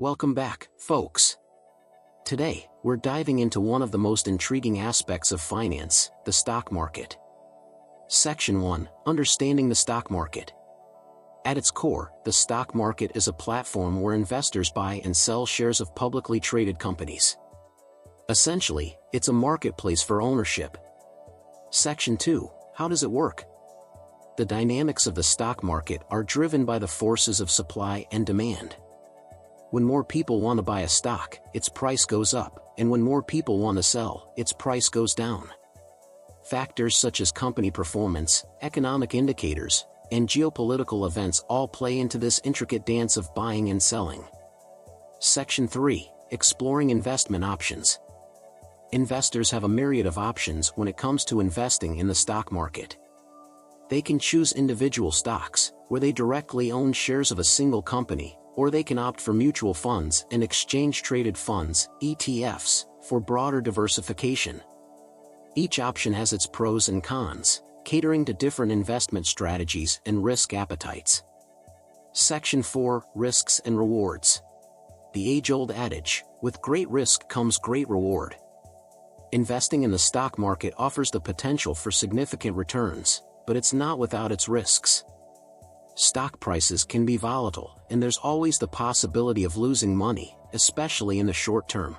Welcome back, folks. Today, we're diving into one of the most intriguing aspects of finance, the stock market. Section 1, Understanding the Stock Market. At its core, the stock market is a platform where investors buy and sell shares of publicly traded companies. Essentially, it's a marketplace for ownership. Section 2, How does it work? The dynamics of the stock market are driven by the forces of supply and demand. When more people want to buy a stock, its price goes up, and when more people want to sell, its price goes down. Factors such as company performance, economic indicators, and geopolitical events all play into this intricate dance of buying and selling. Section 3, Exploring investment options. Investors have a myriad of options when it comes to investing in the stock market. They can choose individual stocks, where they directly own shares of a single company, or they can opt for mutual funds and exchange-traded funds, ETFs, for broader diversification. Each option has its pros and cons, catering to different investment strategies and risk appetites. Section 4, Risks and Rewards. The age-old adage, with great risk comes great reward. Investing in the stock market offers the potential for significant returns, but it's not without its risks. Stock prices can be volatile, and there's always the possibility of losing money, especially in the short term.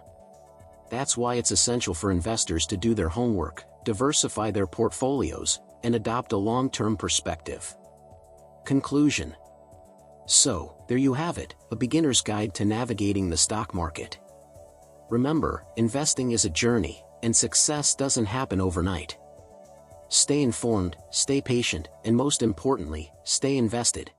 That's why it's essential for investors to do their homework, diversify their portfolios, and adopt a long-term perspective. Conclusion. So, there you have it, a beginner's guide to navigating the stock market. Remember, investing is a journey, and success doesn't happen overnight. Stay informed, stay patient, and most importantly, stay invested.